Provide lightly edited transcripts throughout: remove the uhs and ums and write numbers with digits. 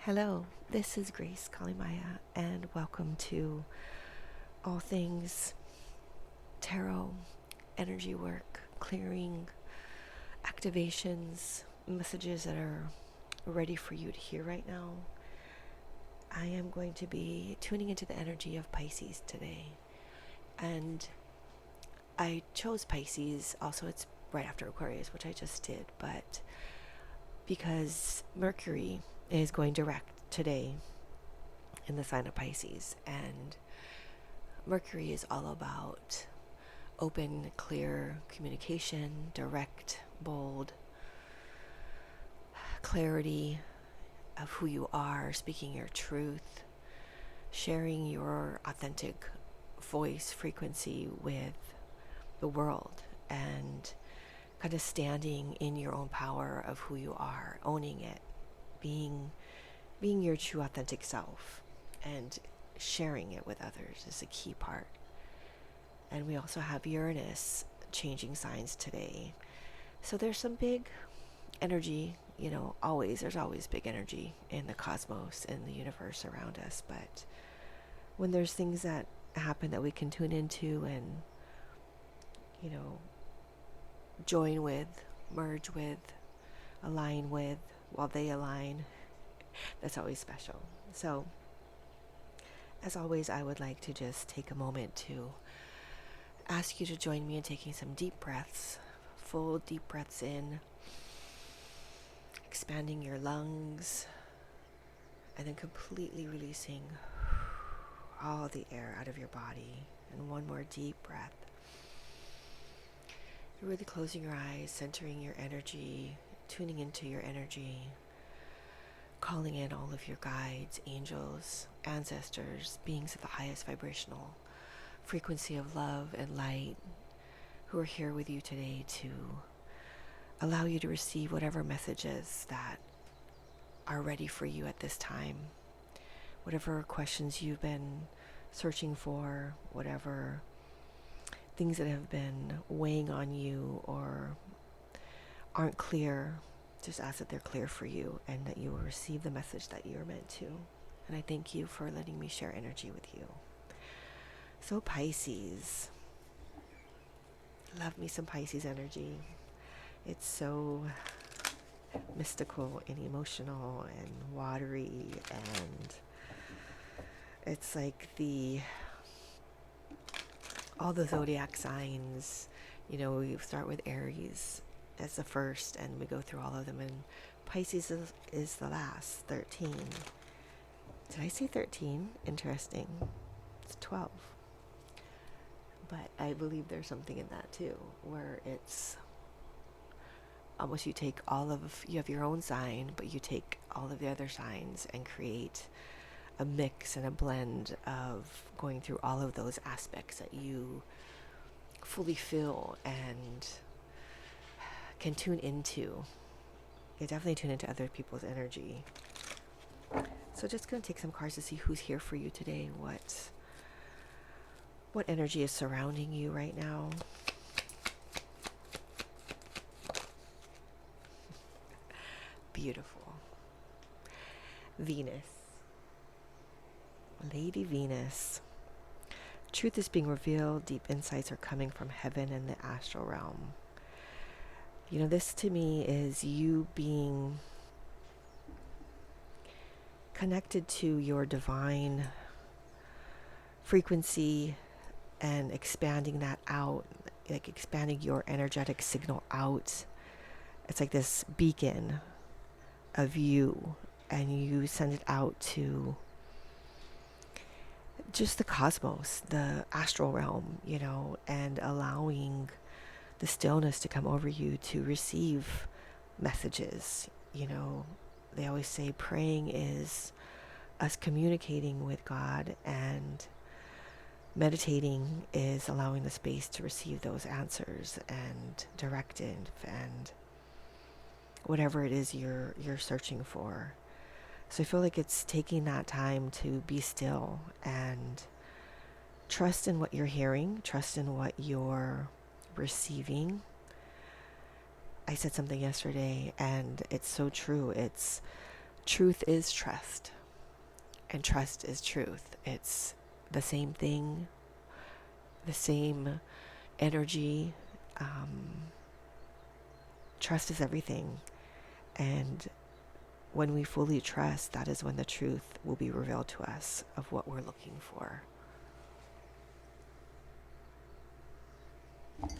Hello, this is Grace Kalimaya, and welcome to All Things Tarot, Energy Work, Clearing, Activations, messages that are ready for you to hear right now. I am going to be tuning into the energy of Pisces today, and I chose Pisces, also it's right after Aquarius, which I just did, but because Mercury is going direct today in the sign of Pisces, and Mercury is all about open, clear communication, direct, bold, clarity of who you are, speaking your truth, sharing your authentic voice frequency with the world, and kind of standing in your own power of who you are, owning it, being your true authentic self, and sharing it with others is a key part. And we also have Uranus changing signs today. So there's some big energy, there's always big energy in the cosmos and the universe around us. But when there's things that happen that we can tune into and, join with, merge with, align with, while they align, that's always special. So, as always, I would like to just take a moment to ask you to join me in taking some deep breaths, full deep breaths in, expanding your lungs, and then completely releasing all the air out of your body. And one more deep breath. You're really closing your eyes, centering your energy, tuning into your energy, calling in all of your guides, angels, ancestors, beings of the highest vibrational frequency of love and light, who are here with you today to allow you to receive whatever messages that are ready for you at this time, whatever questions you've been searching for, whatever things that have been weighing on you or aren't clear. Just ask that they're clear for you and that you will receive the message that you're meant to. And I thank you for letting me share energy with you. So Pisces, love me some Pisces energy. It's so mystical and emotional and watery, and it's like all the zodiac signs, we start with Aries as the first and we go through all of them, and Pisces is the last, 13. Did I say 13? Interesting. It's 12. But I believe there's something in that too, where it's almost you have your own sign, but you take all of the other signs and create a mix and a blend of going through all of those aspects that you fully feel and can tune into. You definitely tune into other people's energy. So just going to take some cards to see who's here for you today, what energy is surrounding you right now. Beautiful. Venus. Lady Venus. Truth is being revealed. Deep insights are coming from heaven and the astral realm. This to me is you being connected to your divine frequency and expanding that out, like expanding your energetic signal out. It's like this beacon of you, and you send it out to just the cosmos, the astral realm, and allowing the stillness to come over you to receive messages. They always say praying is us communicating with God, and meditating is allowing the space to receive those answers and directive and whatever it is you're searching for. So I feel like it's taking that time to be still and trust in what you're hearing, trust in what you're receiving. I said something yesterday and it's so true. It's truth is trust, and trust is truth. It's the same thing, the same energy. Trust is everything. And when we fully trust, that is when the truth will be revealed to us of what we're looking for. Okay.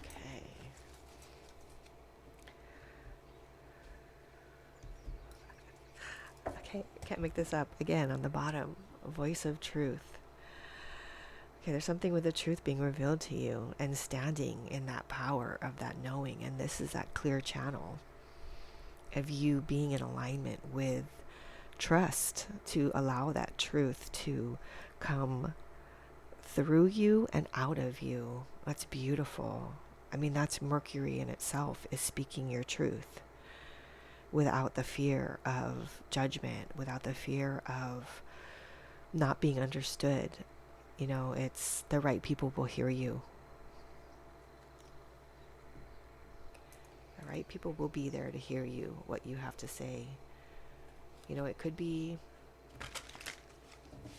Okay, can't make this up. Again, on the bottom, voice of truth. Okay, there's something with the truth being revealed to you and standing in that power of that knowing. And this is that clear channel of you being in alignment with trust to allow that truth to come through you and out of you. That's beautiful. I mean, that's Mercury in itself, is speaking your truth without the fear of judgment, without the fear of not being understood. You know, it's the right people will hear you. The right people will be there to hear you, what you have to say. You know, it could be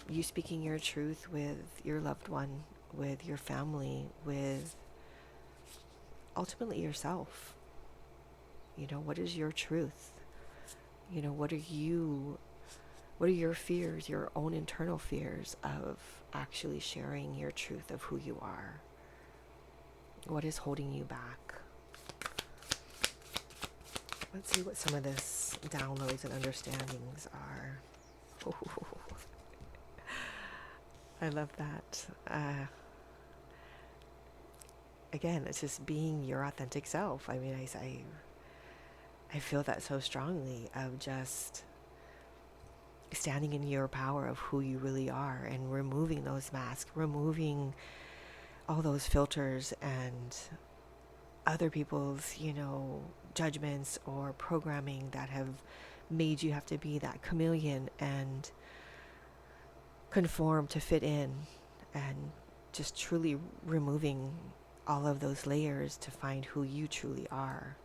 you speaking your truth with your loved one, with your family, with ultimately yourself. You know, what is your truth? You know, what are your fears, your own internal fears of actually sharing your truth of who you are? What is holding you back? Let's see what some of this downloads and understandings are. I love that. Again, it's just being your authentic self. I mean, I feel that so strongly, of just standing in your power of who you really are and removing those masks, removing all those filters and other people's, you know, judgments or programming that have made you have to be that chameleon and conform to fit in, and just truly removing all of those layers to find who you truly are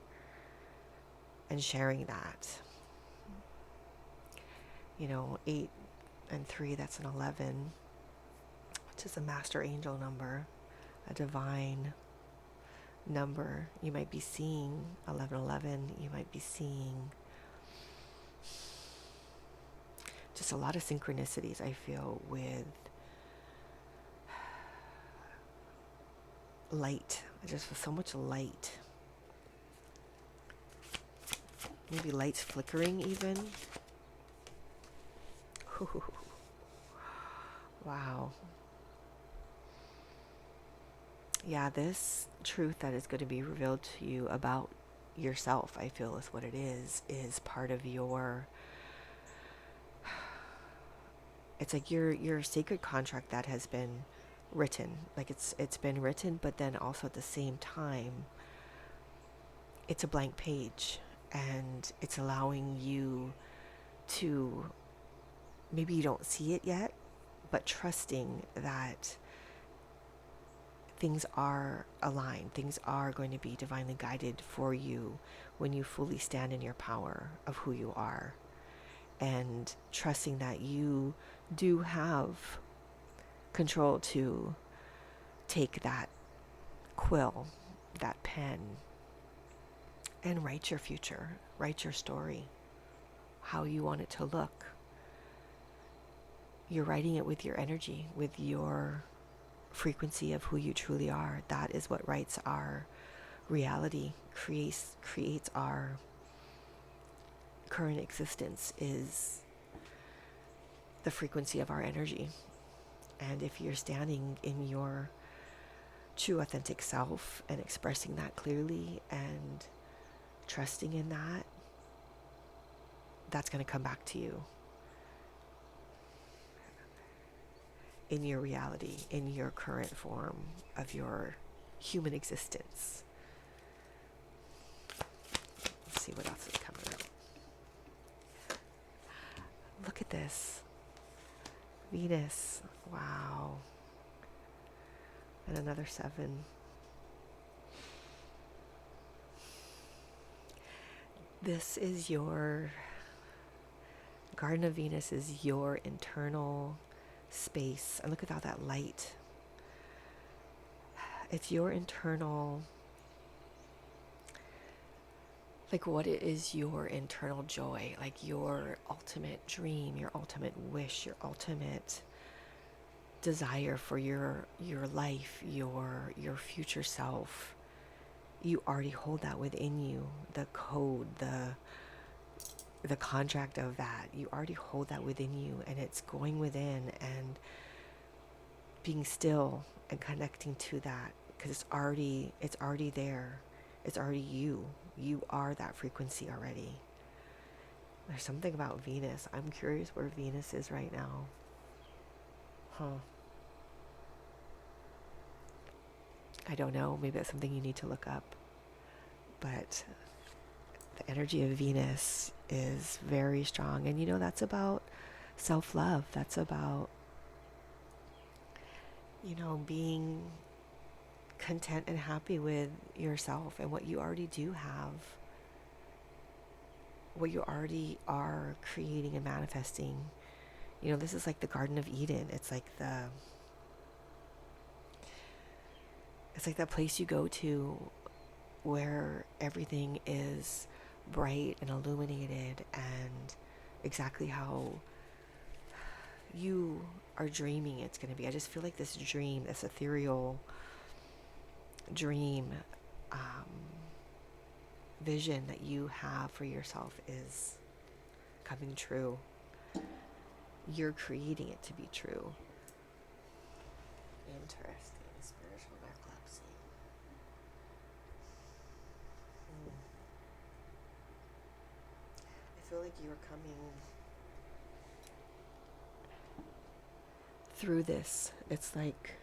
and sharing that. You know, 8 and 3, that's an 11, which is a master angel number, a divine number. You might be seeing 1111. You might be seeing just a lot of synchronicities, I feel, with light. I just feel so much light. Maybe lights flickering even. Wow. Yeah, this truth that is going to be revealed to you about yourself, I feel, is what it is part of your, it's like your sacred contract that has been written. Like it's been written, but then also at the same time, it's a blank page, and it's allowing you to, maybe you don't see it yet, but trusting that things are aligned, things are going to be divinely guided for you when you fully stand in your power of who you are, and trusting that you do have control to take that quill, that pen, and write your future, write your story, how you want it to look. You're writing it with your energy, with your frequency of who you truly are. That is what writes our reality, creates our current existence, is the frequency of our energy. And if you're standing in your true authentic self and expressing that clearly and trusting in that, that's going to come back to you in your reality, in your current form of your human existence. Let's see what else is coming up. Look at this. Venus. Wow. And another 7. This is your Garden of Venus is your internal space. And look at all that light. It's your internal, like what is your internal joy, like your ultimate dream, your ultimate wish, your ultimate desire for your life, your future self. You already hold that within you. The code, the contract of that, you already hold that within you, and it's going within and being still and connecting to that, because it's already there. It's already you. You are that frequency already. There's something about Venus. I'm curious where Venus is right now. I don't know. Maybe that's something you need to look up. But the energy of Venus is very strong. And that's about self-love. That's about, being content and happy with yourself and what you already do have, what you already are creating and manifesting. This is like the Garden of Eden. It's like that place you go to where everything is bright and illuminated and exactly how you are dreaming it's going to be. I just feel like this dream, this ethereal dream, vision that you have for yourself is coming true. You're creating it to be true. Interesting. Spiritual narcolepsy. I feel like you're coming through this. It's like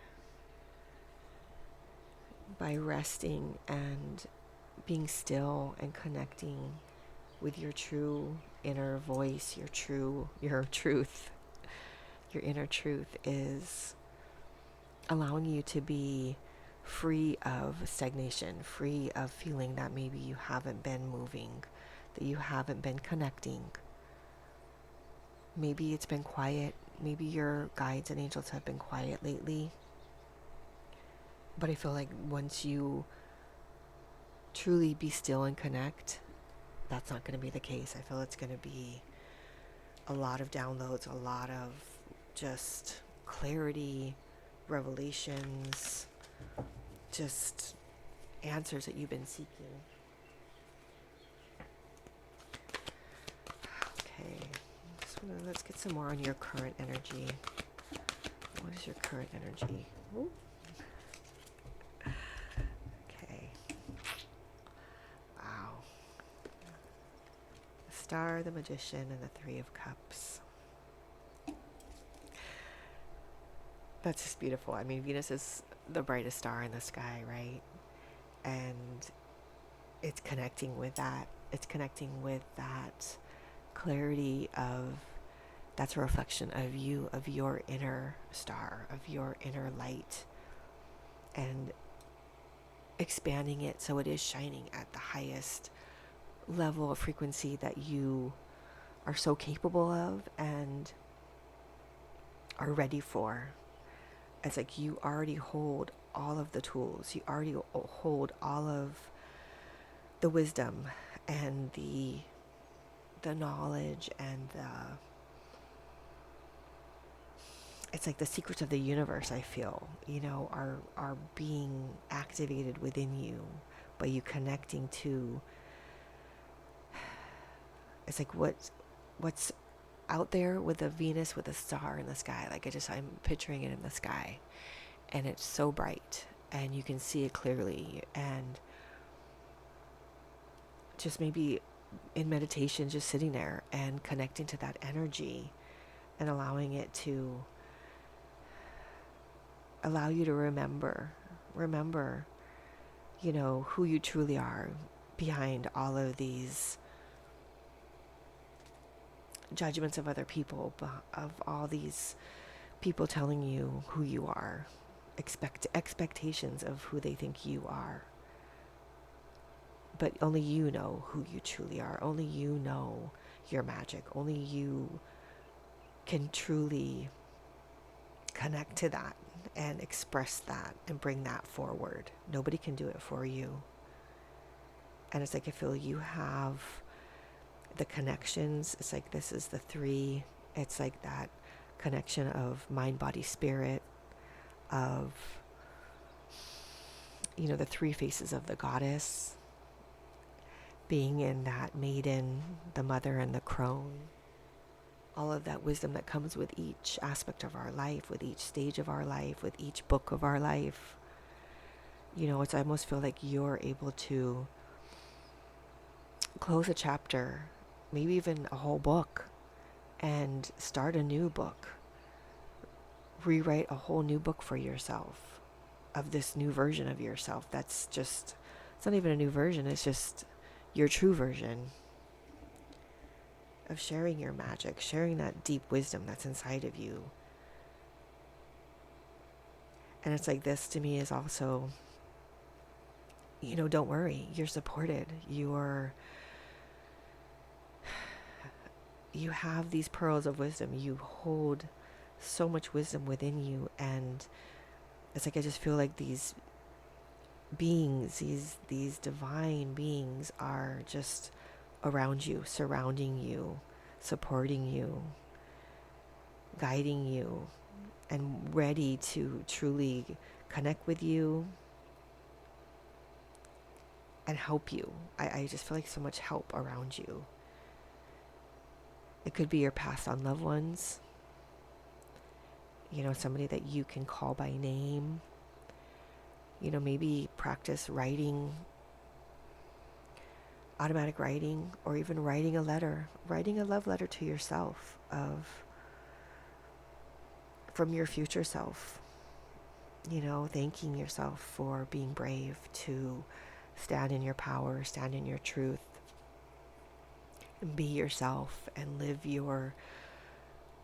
by resting and being still and connecting with your true inner voice, your truth. Your inner truth is allowing you to be free of stagnation, free of feeling that maybe you haven't been moving, that you haven't been connecting. Maybe it's been quiet. Maybe your guides and angels have been quiet lately. But I feel like once you truly be still and connect, that's not going to be the case. I feel it's going to be a lot of downloads, a lot of just clarity, revelations, just answers that you've been seeking. Okay, let's get some more on your current energy. What is your current energy? Ooh. Okay. Wow. The Star, the Magician, and the Three of Cups. That's just beautiful. I mean, Venus is the brightest star in the sky, right? And it's connecting with that. It's connecting with that clarity of, that's a reflection of you, of your inner star, of your inner light, and expanding it so it is shining at the highest level of frequency that you are so capable of and are ready for. It's like you already hold all of the tools. You already hold all of the wisdom and the knowledge and it's like the secrets of the universe, I feel, are being activated within you by you connecting to, it's like what's out there with a Venus with a star in the sky. Like I'm picturing it in the sky, and it's so bright and you can see it clearly, and just maybe in meditation, just sitting there and connecting to that energy and allowing it to allow you to remember, who you truly are behind all of these judgments of other people, of all these people telling you who you are, expectations of who they think you are. But only you know who you truly are. Only you know your magic. Only you can truly connect to that and express that and bring that forward. Nobody can do it for you. And it's like, I feel you have the connections. It's like, this is the three. It's like that connection of mind, body, spirit, of, the three faces of the goddess, being in that maiden, the mother, and the crone. All of that wisdom that comes with each aspect of our life, with each stage of our life, with each book of our life. It's, I almost feel like you're able to close a chapter, maybe even a whole book, and start a new book. Rewrite a whole new book for yourself, of this new version of yourself. That's just, it's not even a new version, it's just your true version of sharing your magic, sharing that deep wisdom that's inside of you. And it's like, this to me is also, don't worry, you're supported. You have these pearls of wisdom. You hold so much wisdom within you, and it's like, I just feel like these beings, these divine beings are just around you, surrounding you, supporting you, guiding you, and ready to truly connect with you and help you. I just feel like so much help around you. It could be your passed on loved ones, somebody that you can call by name. Maybe practice writing, automatic writing, or even writing a love letter to yourself, from your future self, thanking yourself for being brave to stand in your power, stand in your truth, and be yourself and live your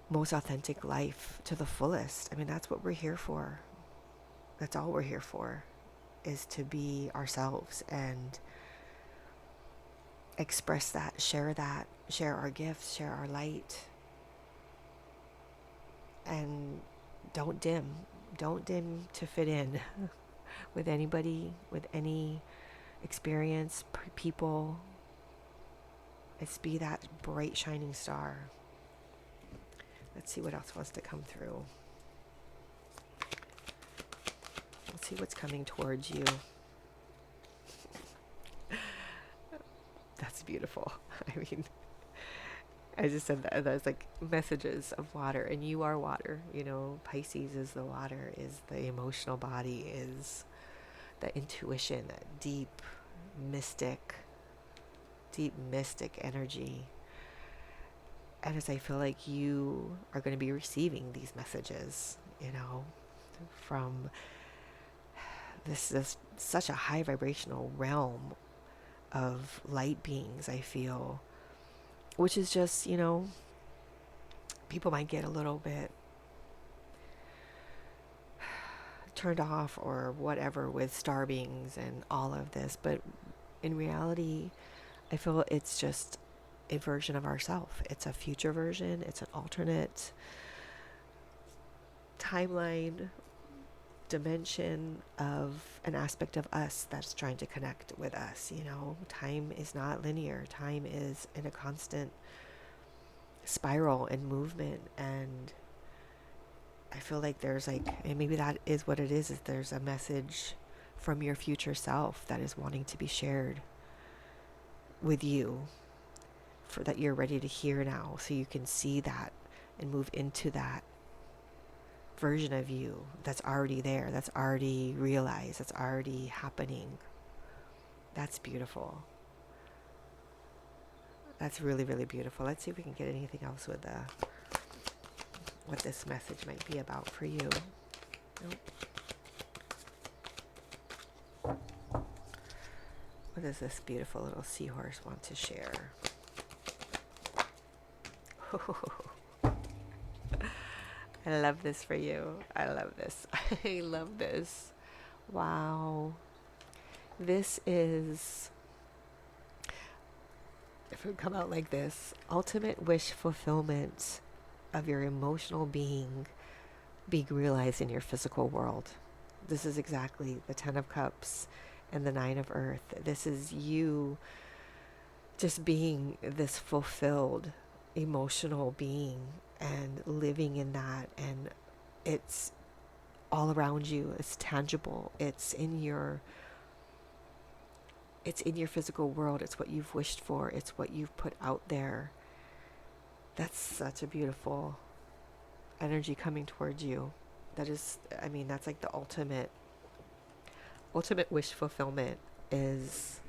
most authentic life to the fullest. I mean, that's what we're here for. That's all we're here for, is to be ourselves and express that, share our gifts, share our light. And don't dim to fit in with anybody, with any experience, people. Let's be that bright shining star. Let's see what else wants to come through. Let's see what's coming towards you. That's beautiful. I mean, I just said that was like messages of water, and you are water. Pisces is the water, is the emotional body, is the intuition, that deep mystic energy. And as I feel like you are going to be receiving these messages, from this such a high vibrational realm of light beings, I feel, which is just, people might get a little bit turned off or whatever with star beings and all of this, but in reality, I feel it's just a version of ourself. It's a future version. It's an alternate timeline, dimension of an aspect of us that's trying to connect with us. Time is not linear. Time is in a constant spiral and movement, and I feel like there's and maybe that is what it is there's a message from your future self that is wanting to be shared with you, for that you're ready to hear now, so you can see that and move into that version of you that's already there, that's already realized, that's already happening. That's beautiful. That's really, really beautiful. Let's see if we can get anything else with what this message might be about for you. Nope. What does this beautiful little seahorse want to share? I love this for you. I love this. I love this. Wow. This is If it would come out like this: ultimate wish fulfillment of your emotional being being realized in your physical world. This is exactly the Ten of Cups and the Nine of Earth. This is you just being this fulfilled emotional being and living in that, and it's all around you. It's tangible. It's in your physical world. It's what you've wished for. It's what you've put out there. That's such a beautiful energy coming towards you. That is, I mean, that's like the ultimate wish fulfillment is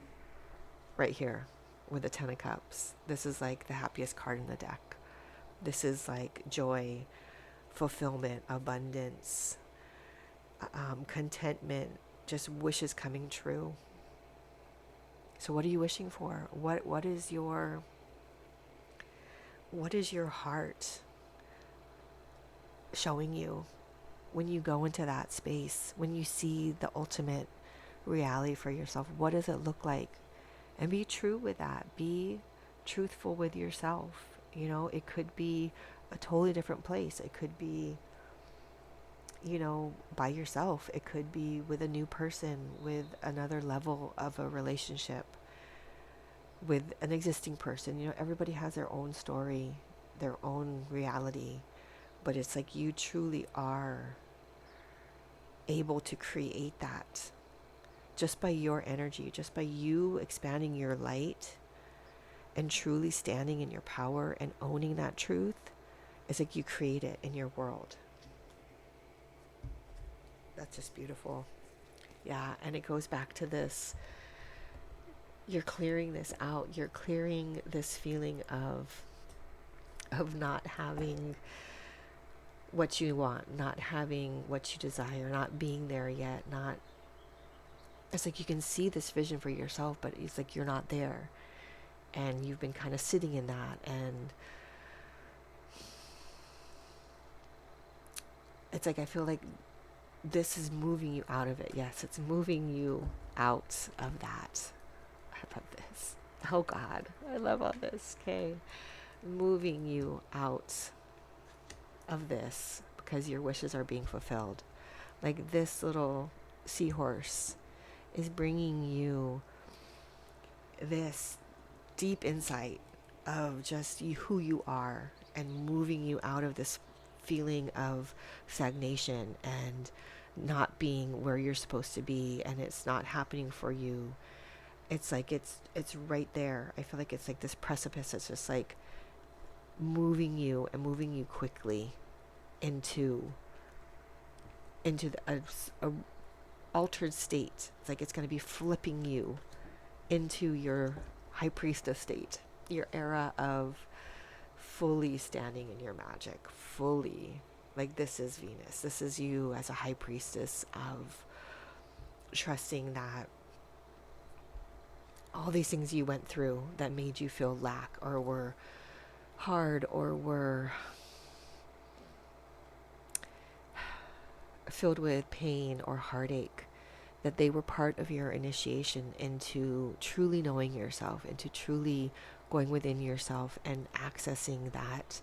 right here with the Ten of Cups. This is like the happiest card in the deck. This is like joy, fulfillment, abundance, contentment, just wishes coming true. So what are you wishing for? What is your heart showing you when you go into that space, when you see the ultimate reality for yourself? What does it look like? And be true with that. Be truthful with yourself. You know, it could be a totally different place. It could be, you know, by yourself. It could be with a new person, with another level of a relationship, with an existing person. You know, everybody has their own story, their own reality, but it's like you truly are able to create that just by your energy, just by you expanding your light and truly standing in your power and owning that truth. It's like you create it in your world. That's just beautiful. Yeah, and it goes back to this. You're clearing this out. You're clearing this feeling of not having what you want, not having what you desire, not being there yet, not, it's like you can see this vision for yourself, but it's like you're not there. And you've been kind of sitting in that, and it's like I feel like this is moving you out of it. Yes, it's moving you out of that. I love this. Oh God, I love all this. Okay, moving you out of this because your wishes are being fulfilled. Like this little seahorse is bringing you this deep insight of just who you are, and moving you out of this feeling of stagnation and not being where you're supposed to be, and it's not happening for you. It's like it's right there. I feel like it's like this precipice. It's just like moving you and moving you quickly into a altered state. It's like it's going to be flipping you into your high priestess state, your era of fully standing in your magic, fully. Like this is Venus. This is you as a high priestess of trusting that all these things you went through that made you feel lack or were hard or were filled with pain or heartache, that they were part of your initiation into truly knowing yourself, into truly going within yourself and accessing that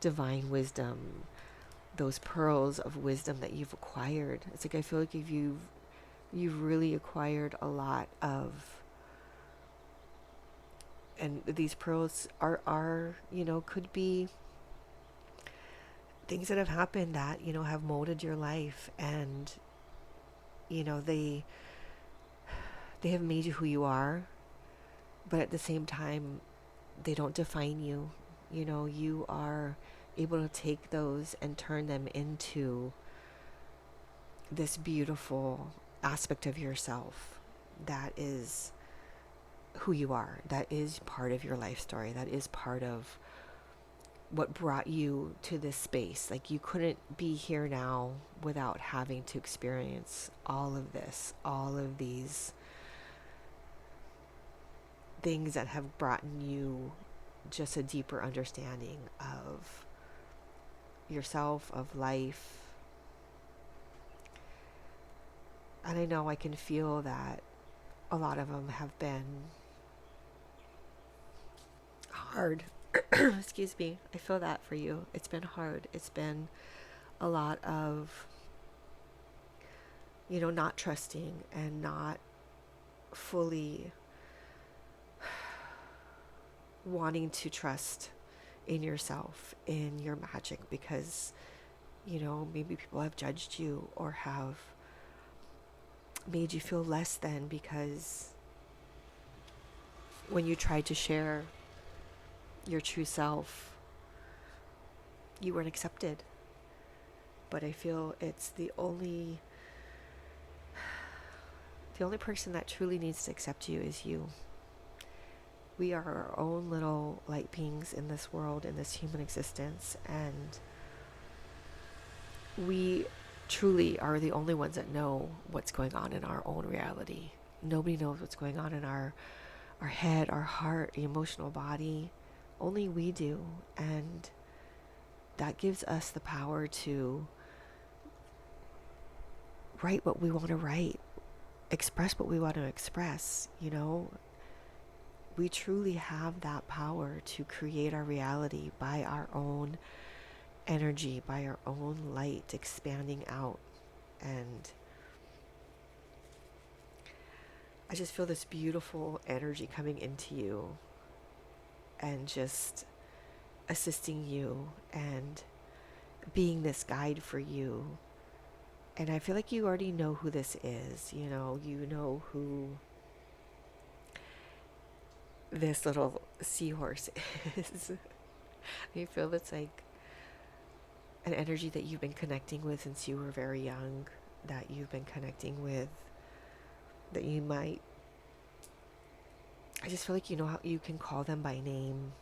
divine wisdom, those pearls of wisdom that you've acquired. It's like I feel like if you've really acquired a lot of, and these pearls are you know, could be things that have happened that, you know, have molded your life, and you know, they have made you who you are, but at the same time they don't define you. You know, you are able to take those and turn them into this beautiful aspect of yourself that is who you are, that is part of your life story, that is part of what brought you to this space. Like you couldn't be here now without having to experience all of this, all of these things that have brought you just a deeper understanding of yourself, of life. And I know I can feel that a lot of them have been hard. Excuse me. I feel that for you. It's been hard. It's been a lot of, not trusting and not fully wanting to trust in yourself, in your magic, because, maybe people have judged you or have made you feel less than because when you tried to share your true self, you weren't accepted. But I feel it's the only person that truly needs to accept you is you. We are our own little light beings in this world, in this human existence, and we truly are the only ones that know what's going on in our own reality. Nobody knows what's going on in our head, our heart, emotional body. Only we do. And that gives us the power to write what we want to write, express what we want to express. We truly have that power to create our reality by our own energy, by our own light expanding out. And I just feel this beautiful energy coming into you and just assisting you and being this guide for you. And I feel like you already know who this is. You know who this little seahorse is. I feel it's like an energy that you've been connecting with since you were very young, that you've been connecting with, that you might, I just feel like how you can call them by name,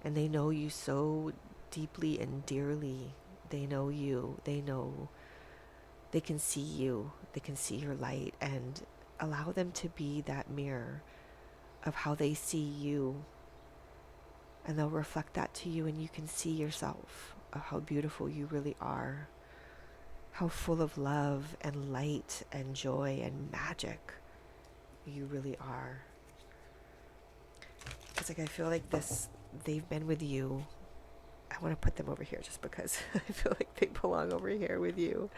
and they know you so deeply and dearly. They know you, they can see you, they can see your light, and allow them to be that mirror of how they see you, and they'll reflect that to you, and you can see yourself of how beautiful you really are, how full of love and light and joy and magic you really are. It's like I feel like they've been with you. I want to put them over here just because I feel like they belong over here with you.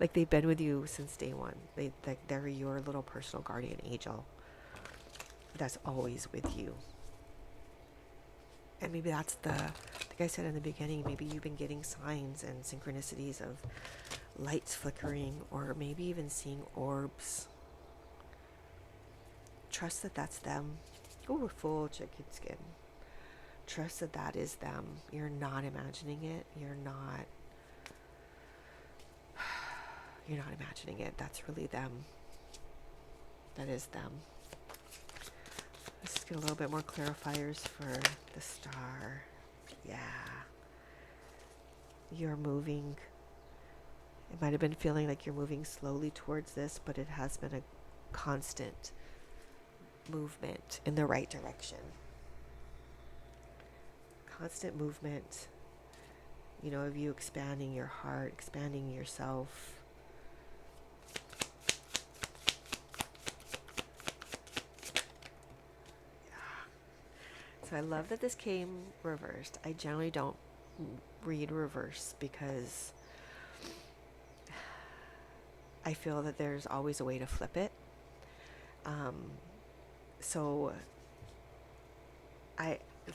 Like they've been with you since day one. They're your little personal guardian angel that's always with you. And maybe that's like I said in the beginning, maybe you've been getting signs and synchronicities of lights flickering, or maybe even seeing orbs. Trust that that's them. Oh, full chicken skin. Trust that that is them. You're not imagining it. You're not imagining it. That's really them. That is them. Let's just get a little bit more clarifiers for the star. Yeah. You're moving. It might have been feeling like you're moving slowly towards this, but it has been a constant movement in the right direction. Constant movement, of you expanding your heart, expanding yourself. So I love that this came reversed. I generally don't read reverse because I feel that there's always a way to flip it. So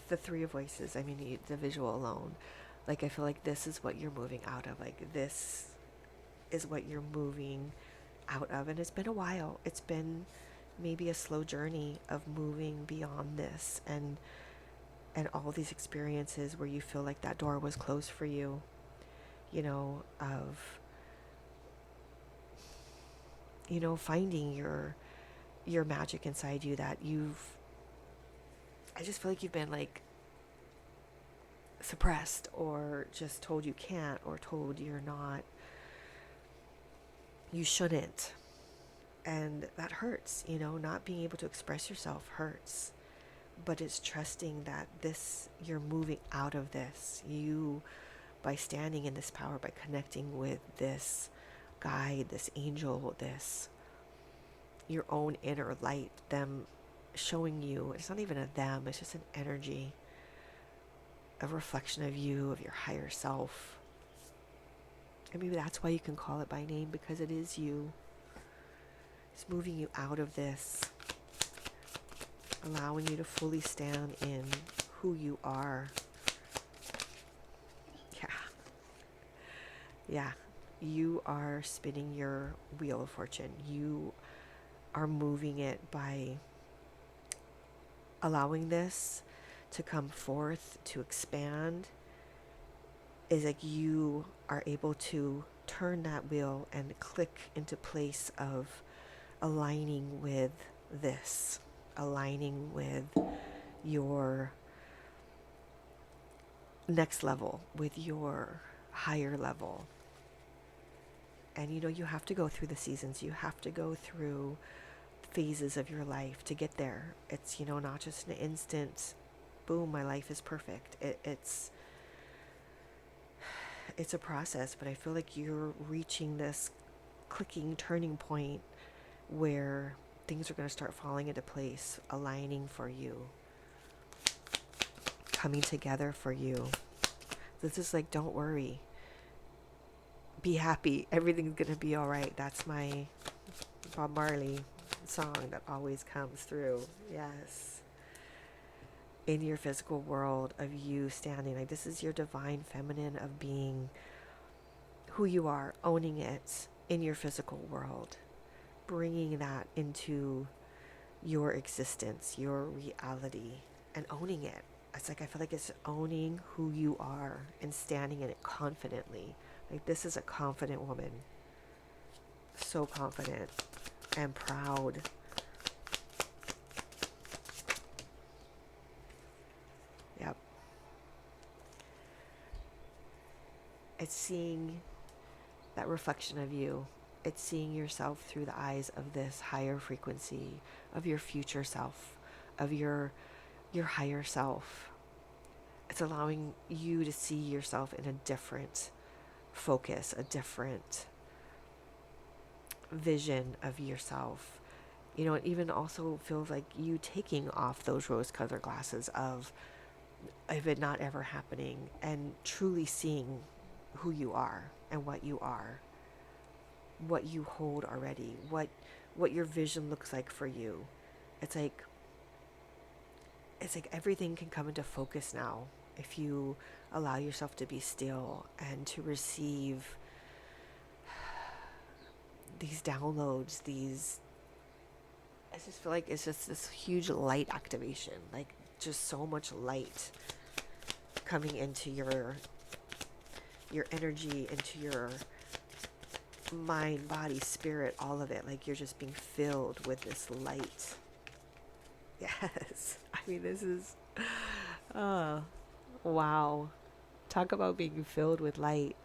the three of voices, the visual alone, like I feel like this is what you're moving out of. Like this is what you're moving out of. And it's been a while. It's been maybe a slow journey of moving beyond this and all these experiences where you feel like that door was closed for you, of finding your magic inside you that I just feel like you've been like suppressed or just told you can't or told you shouldn't. And that hurts, not being able to express yourself hurts. But it's trusting that you're moving out of this. You, by standing in this power, by connecting with this guide, this angel, your own inner light, them showing you, it's not even a them, it's just an energy, a reflection of you, of your higher self. And maybe that's why you can call it by name, because it is you. It's moving you out of this, allowing you to fully stand in who you are. Yeah. Yeah. You are spinning your wheel of fortune. You are moving it by allowing this to come forth, to expand. Is like you are able to turn that wheel and click into place of aligning with this, aligning with your next level, with your higher level. And you have to go through the seasons, you have to go through phases of your life to get there. It's not just an instant boom, my life is perfect. It's a process, but I feel like you're reaching this clicking turning point where things are going to start falling into place, aligning for you, coming together for you. This is like, don't worry, be happy, everything's going to be all right. That's my Bob Marley song that always comes through. Yes. In your physical world of you standing, like, this is your divine feminine of being who you are, owning it in your physical world, bringing that into your existence, your reality, and owning it. It's like, I feel like it's owning who you are and standing in it confidently. Like, this is a confident woman, so confident and proud. Yep. It's seeing that reflection of you. It's seeing yourself through the eyes of this higher frequency, of your future self, of your higher self. It's allowing you to see yourself in a different focus, a different vision of yourself. It even also feels like you taking off those rose-colored glasses of it not ever happening, and truly seeing who you are and what you are, what you hold already, what your vision looks like for you. It's like everything can come into focus now if you allow yourself to be still and to receive these downloads, I just feel like it's just this huge light activation, like just so much light coming into your energy, into your mind, body, spirit, all of it. Like, you're just being filled with this light. Yes. I mean, this is, wow. Talk about being filled with light.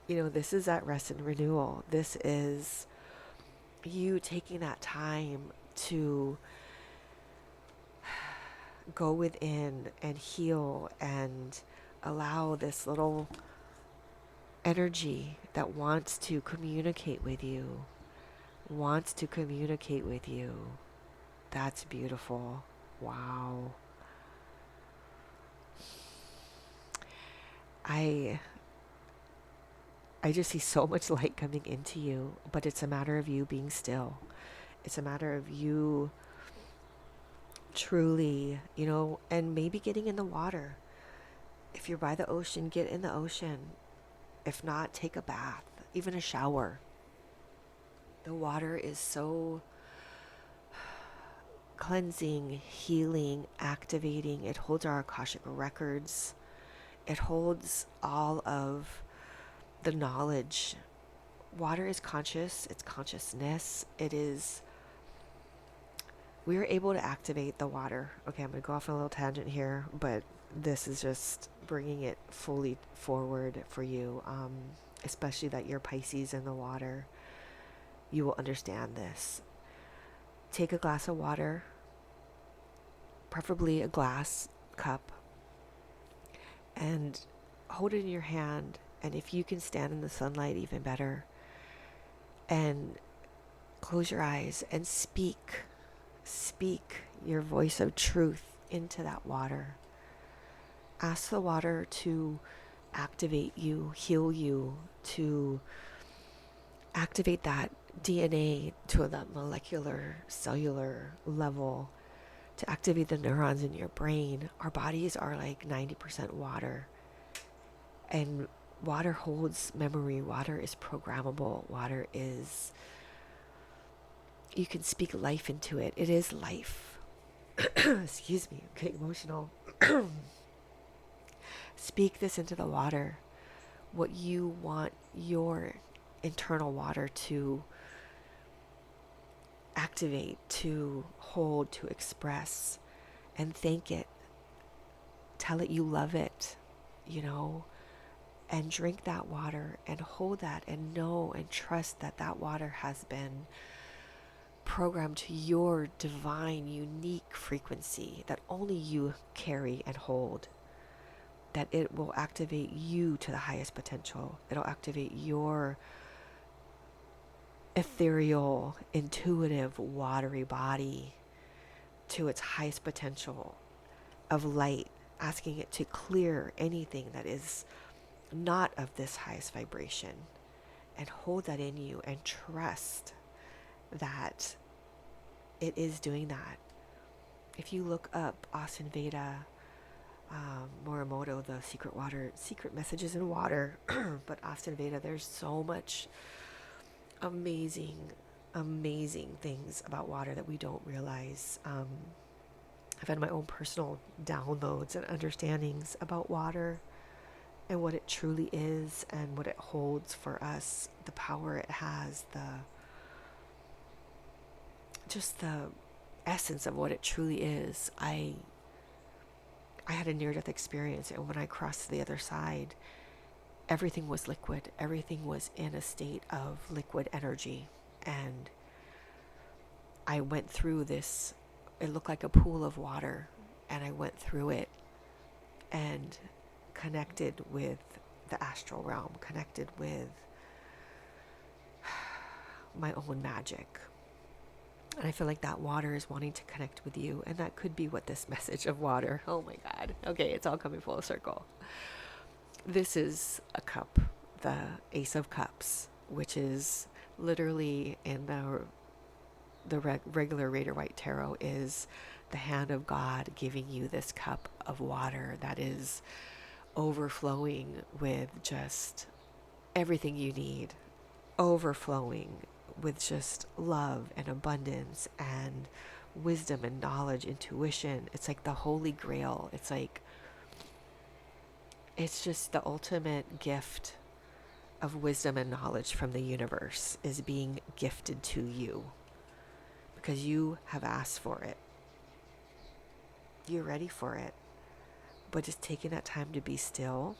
This is that rest and renewal. This is you taking that time to go within and heal and allow this little energy that wants to communicate with you, That's beautiful. Wow. I just see so much light coming into you, but it's a matter of you being still. It's a matter of you truly, and maybe getting in the water. If you're by the ocean, get in the ocean. If not, take a bath, even a shower. The water is so cleansing, healing, activating. It holds our Akashic records. It holds all of the knowledge. Water is conscious. It's consciousness. We are able to activate the water. Okay, I'm going to go off on a little tangent here, but this is just bringing it fully forward for you, especially that you're Pisces in the water. You will understand this. Take a glass of water, preferably a glass cup, and hold it in your hand. And if you can stand in the sunlight, even better. And close your eyes and speak Speak your voice of truth into that water. Ask the water to activate you, heal you, to activate that DNA to that molecular, cellular level, to activate the neurons in your brain. Our bodies are like 90% water. And water holds memory. Water is programmable. Water is, you can speak life into it. It is life. Excuse me, I'm getting emotional. Speak this into the water. What you want your internal water to activate, to hold, to express, and thank it. Tell it you love it, you know, and drink that water and hold that and know and trust that that water has been programmed to your divine, unique frequency that only you carry and hold. That it will activate you to the highest potential. It'll activate your ethereal, intuitive, watery body to its highest potential of light, asking it to clear anything that is not of this highest vibration, and hold that in you and trust that it is doing that. If you look up Austin Veda, Morimoto, the secret messages in water, but Austin Veda, there's so much amazing things about water that we don't realize. I've had my own personal downloads and understandings about water and what it truly is and what it holds for us, the power it has, just the essence of what it truly is. I had a near-death experience, and when I crossed to the other side, everything was liquid. Everything was in a state of liquid energy, and I went through this. It looked like a pool of water, and I went through it and connected with the astral realm, connected with my own magic. And I feel like that water is wanting to connect with you. And that could be what this message of water, oh my God. Okay, it's all coming full circle. This is a cup, the Ace of Cups, which is literally in the regular Rider Waite Tarot is the hand of God giving you this cup of water that is overflowing with just everything you need, overflowing with just love and abundance and wisdom and knowledge, intuition. It's like the Holy Grail. It's just the ultimate gift of wisdom and knowledge from the universe is being gifted to you because you have asked for it. You're ready for it. But just taking that time to be still,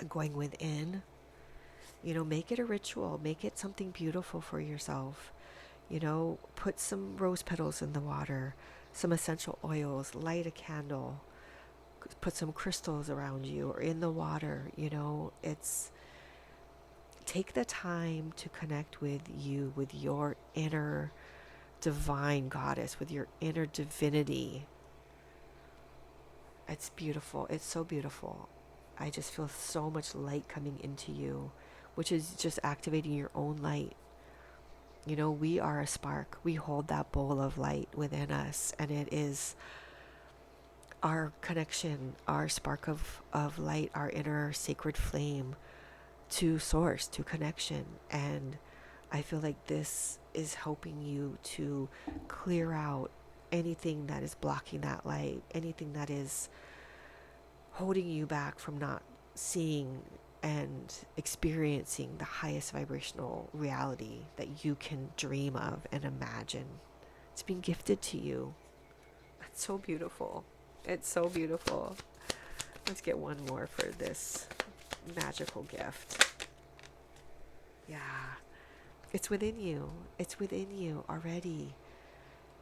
going within, make it a ritual, make it something beautiful for yourself. Put some rose petals in the water, some essential oils, light a candle, put some crystals around you or in the water. Take the time to connect with you, with your inner divine goddess, with your inner divinity. It's beautiful. It's so beautiful. I just feel so much light coming into you, which is just activating your own light. We are a spark. We hold that bowl of light within us, and it is our connection, our spark of light, our inner sacred flame to source, to connection. And I feel like this is helping you to clear out anything that is blocking that light, anything that is holding you back from not seeing and experiencing the highest vibrational reality that you can dream of and imagine. It's been gifted to you. It's so beautiful. It's so beautiful. Let's get one more for this magical gift. Yeah. It's within you. It's within you already.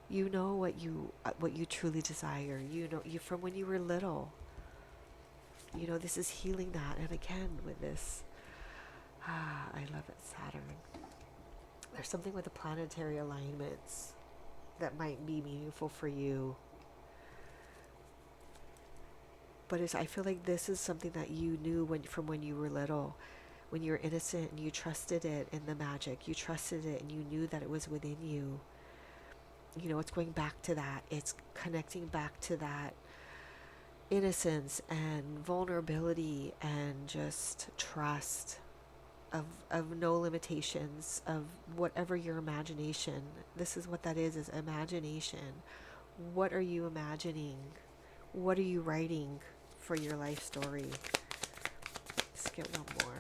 You know what you truly desire. You from when you were little. This is healing that. And again, with this, I love it, Saturn. There's something with the planetary alignments. that might be meaningful for you. But I feel like this is something that you knew from when you were little, when you were innocent and you trusted it in the magic. You trusted it and you knew that it was within you. You know, it's going back to that. It's connecting back to that innocence and vulnerability and just trust of no limitations, of whatever your imagination. This is what that is imagination. What are you imagining? What are you writing for your life story? Let's get one more.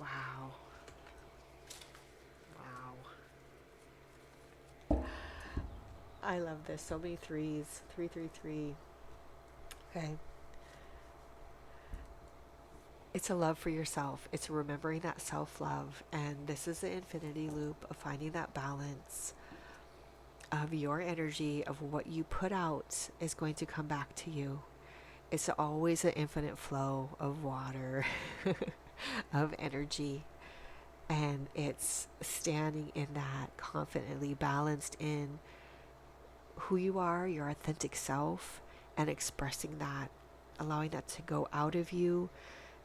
Wow. Wow. I love this. So many threes. 333. Okay. It's a love for yourself. It's remembering that self-love. And this is the infinity loop of finding that balance of your energy, of what you put out is going to come back to you. It's always an infinite flow of water, of energy. And it's standing in that confidently, balanced in who you are, your authentic self, and expressing that, allowing that to go out of you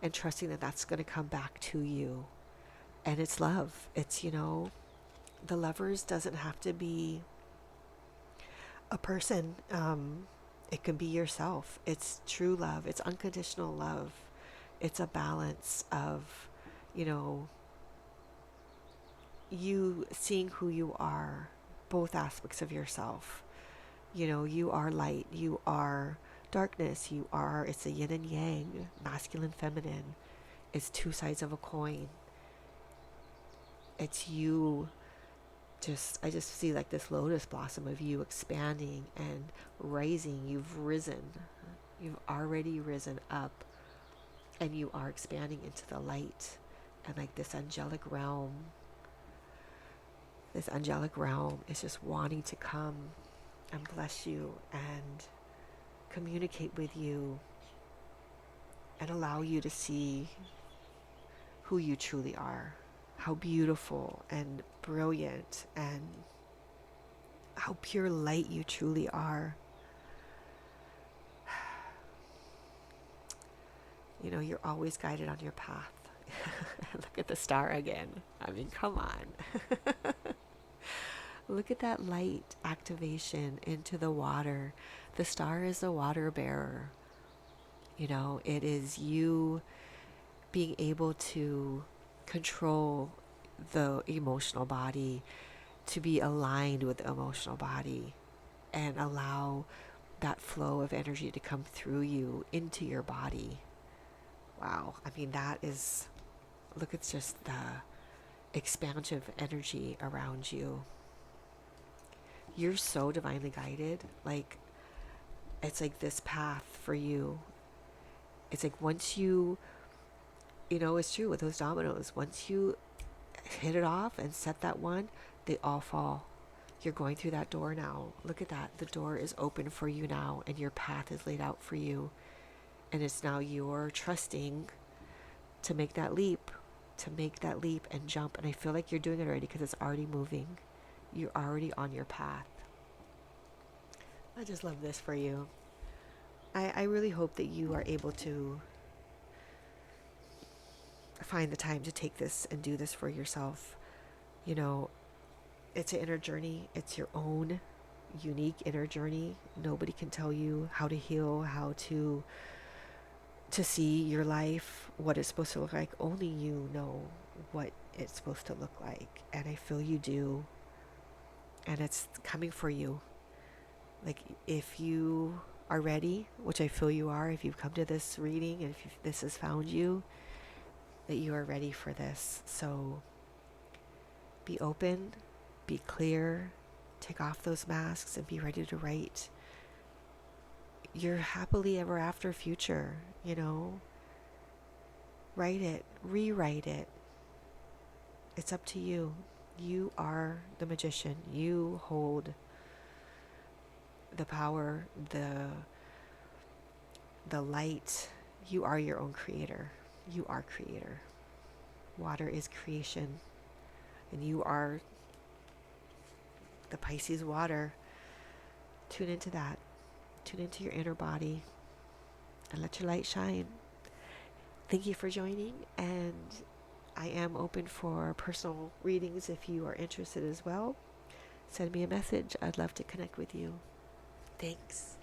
and trusting that that's going to come back to you. And it's love. It's, the lovers doesn't have to be a person. It can be yourself. It's true love. It's unconditional love. It's a balance of, you know, you seeing who you are, both aspects of yourself. You are light, you are darkness, it's a yin and yang, masculine, feminine. It's two sides of a coin. It's you I just see like this lotus blossom of you expanding and rising. You've risen. You've already risen up and you are expanding into the light and like this angelic realm. This angelic realm is just wanting to come and bless you and communicate with you and allow you to see who you truly are, how beautiful and brilliant and how pure light you truly are. You're always guided on your path. Look at the star again. I mean, come on. Look at that light activation into the water. The star is the water bearer. It is you being able to control the emotional body, to be aligned with the emotional body, and allow that flow of energy to come through you into your body. Wow. I mean, look, it's just the expansive energy around you. You're so divinely guided. Like, it's like this path for you. It's like once it's true with those dominoes. Once you hit it off and set that one, they all fall. You're going through that door now. Look at that. The door is open for you now and your path is laid out for you. And it's now your trusting to make that leap and jump. And I feel like you're doing it already because it's already moving. You're already on your path. I just love this for you. I really hope that you are able to find the time to take this and do this for yourself. It's an inner journey. It's your own unique inner journey. Nobody can tell you how to heal, how to see your life, what it's supposed to look like. Only you know what it's supposed to look like. And I feel you do. And it's coming for you. Like, if you are ready, which I feel you are, if you've come to this reading and if this has found you, that you are ready for this. So be open, be clear, take off those masks and be ready to write your happily ever after future. Write it, rewrite it. It's up to you. You are the magician. You hold the power, the light. You are your own creator. You are creator. Water is creation. and you are the Pisces water. Tune into that. Tune into your inner body and let your light shine. Thank you for joining, and I am open for personal readings if you are interested as well. Send me a message. I'd love to connect with you. Thanks.